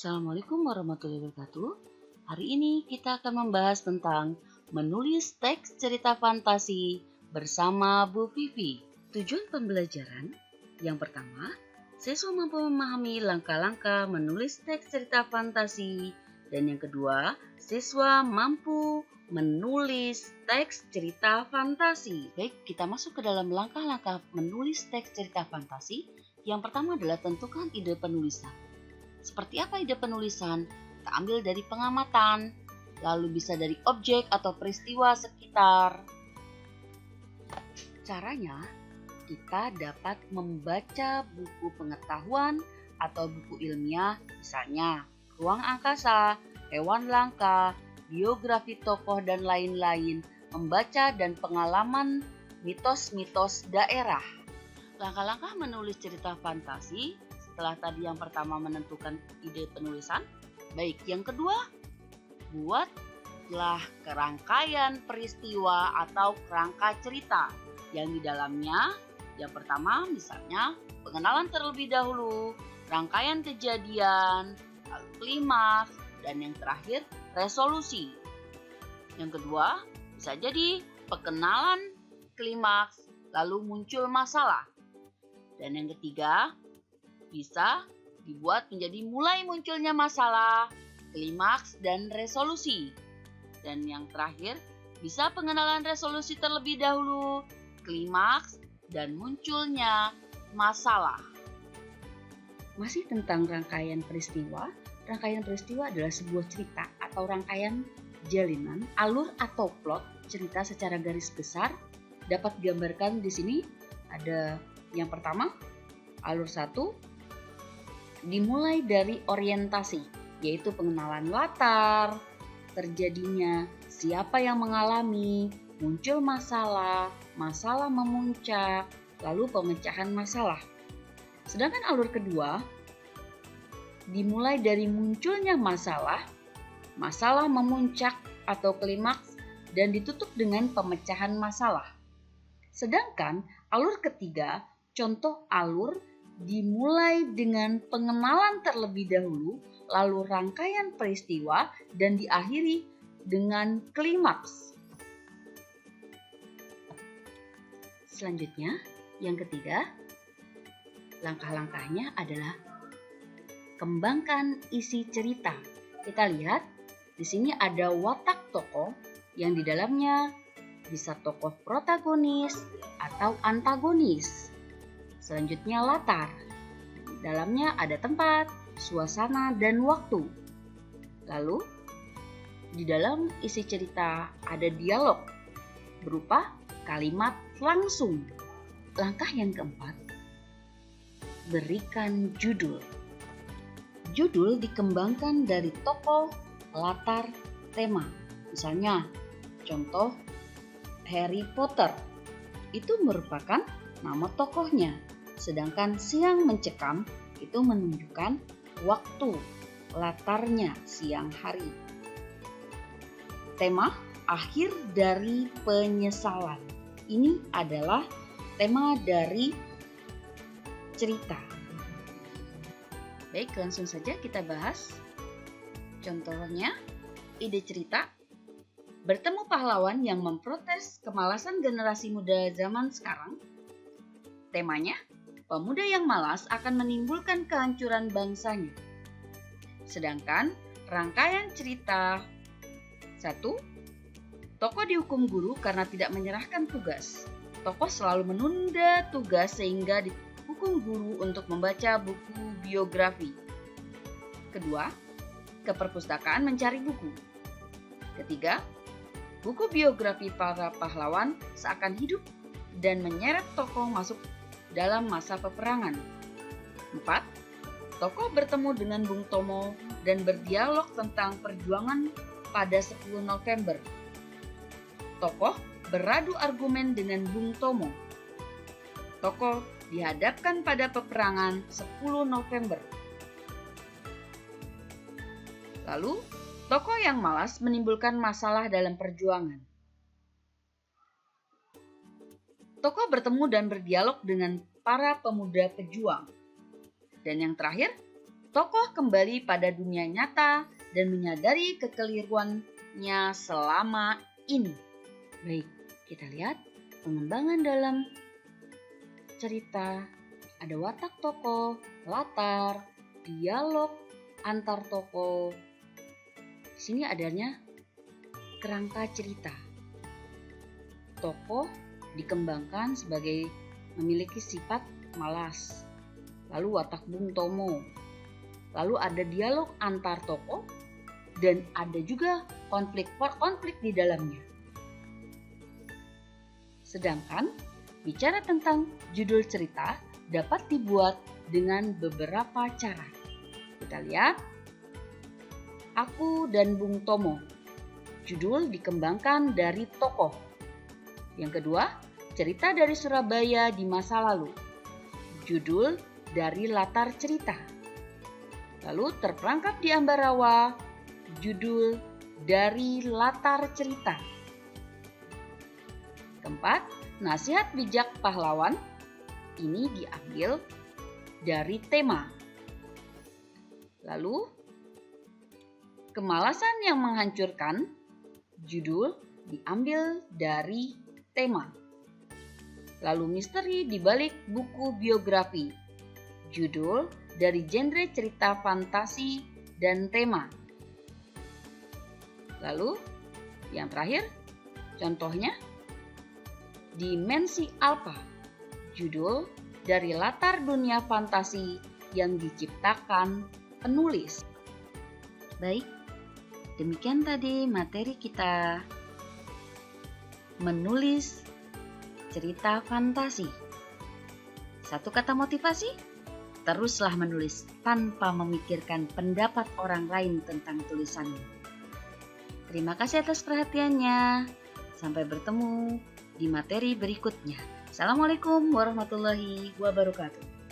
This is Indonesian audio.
Assalamualaikum warahmatullahi wabarakatuh. Hari ini kita akan membahas tentang menulis teks cerita fantasi bersama Bu Vivi. Tujuan pembelajaran yang pertama, siswa mampu memahami langkah-langkah menulis teks cerita fantasi. Dan yang kedua, siswa mampu menulis teks cerita fantasi. Baik, kita masuk ke dalam langkah-langkah menulis teks cerita fantasi. Yang pertama adalah tentukan ide penulisan. Seperti apa ide penulisan? Kita ambil dari pengamatan, lalu bisa dari objek atau peristiwa sekitar. Caranya, kita dapat membaca buku pengetahuan atau buku ilmiah, misalnya Ruang Angkasa, Hewan Langka, biografi tokoh dan lain-lain, membaca dan pengalaman mitos-mitos daerah. Langkah-langkah menulis cerita fantasi. Setelah tadi yang pertama menentukan ide penulisan, baik yang kedua, buatlah kerangkaian peristiwa atau kerangka cerita yang di dalamnya, yang pertama misalnya pengenalan terlebih dahulu, rangkaian kejadian, klimaks, dan yang terakhir resolusi. Yang kedua bisa jadi pengenalan, klimaks, lalu muncul masalah. Dan yang ketiga bisa dibuat menjadi mulai munculnya masalah, klimaks, dan resolusi. Dan yang terakhir, bisa pengenalan resolusi terlebih dahulu, klimaks, dan munculnya masalah. Masih tentang rangkaian peristiwa adalah sebuah cerita atau rangkaian jalinan, alur atau plot cerita secara garis besar. Dapat digambarkan di sini ada yang pertama, alur 1, dimulai dari orientasi, yaitu pengenalan latar, terjadinya siapa yang mengalami, muncul masalah, masalah memuncak, lalu pemecahan masalah. Sedangkan alur kedua, dimulai dari munculnya masalah, masalah memuncak atau klimaks, dan ditutup dengan pemecahan masalah. Sedangkan alur ketiga, contoh alur dimulai dengan pengenalan terlebih dahulu, lalu rangkaian peristiwa, dan diakhiri dengan klimaks. Selanjutnya, yang ketiga, langkah-langkahnya adalah kembangkan isi cerita. Kita lihat, di sini ada watak tokoh yang di dalamnya bisa tokoh protagonis atau antagonis. Selanjutnya latar. Dalamnya ada tempat, suasana, dan waktu. Lalu, di dalam isi cerita ada dialog berupa kalimat langsung. Langkah yang keempat, berikan judul. Judul dikembangkan dari tokoh, latar, tema. Misalnya, contoh Harry Potter. Itu merupakan nama tokohnya. Sedangkan siang mencekam itu menunjukkan waktu, latarnya siang hari. Tema akhir dari penyesalan. Ini adalah tema dari cerita. Baik, langsung saja kita bahas. Contohnya, ide cerita. Bertemu pahlawan yang memprotes kemalasan generasi muda zaman sekarang. Temanya, pemuda yang malas akan menimbulkan kehancuran bangsanya. Sedangkan rangkaian cerita 1. Tokoh dihukum guru karena tidak menyerahkan tugas. Tokoh selalu menunda tugas sehingga dihukum guru untuk membaca buku biografi. Kedua, ke perpustakaan mencari buku. Ketiga, buku biografi para pahlawan seakan hidup dan menyeret tokoh masuk dalam masa peperangan. 4. Tokoh bertemu dengan Bung Tomo dan berdialog tentang perjuangan pada 10 November. Tokoh beradu argumen dengan Bung Tomo. Tokoh dihadapkan pada peperangan 10 November. Lalu, tokoh yang malas menimbulkan masalah dalam perjuangan. Tokoh bertemu dan berdialog dengan para pemuda pejuang. Dan yang terakhir, tokoh kembali pada dunia nyata dan menyadari kekeliruannya selama ini. Baik, kita lihat pengembangan dalam cerita. Ada watak tokoh, latar, dialog antar tokoh. Di sini adanya kerangka cerita. Tokoh dikembangkan sebagai memiliki sifat malas. Lalu watak Bung Tomo. Lalu ada dialog antar tokoh dan ada juga konflik di dalamnya. Sedangkan bicara tentang judul cerita dapat dibuat dengan beberapa cara. Kita lihat, Aku dan Bung Tomo. Judul dikembangkan dari tokoh. Yang kedua, cerita dari Surabaya di masa lalu. Judul dari latar cerita. Lalu terperangkap di Ambarawa, judul dari latar cerita. Keempat, nasihat bijak pahlawan. Ini diambil dari tema. Lalu, kemalasan yang menghancurkan. Judul diambil dari tema. Lalu misteri di balik buku biografi. Judul dari genre cerita fantasi dan tema. Lalu yang terakhir, contohnya Dimensi Alpha. Judul dari latar dunia fantasi yang diciptakan penulis. Baik, demikian tadi materi kita menulis cerita fantasi. Satu kata motivasi, teruslah menulis tanpa memikirkan pendapat orang lain tentang tulisanmu. Terima kasih atas perhatiannya. Sampai bertemu di materi berikutnya. Assalamualaikum warahmatullahi wabarakatuh.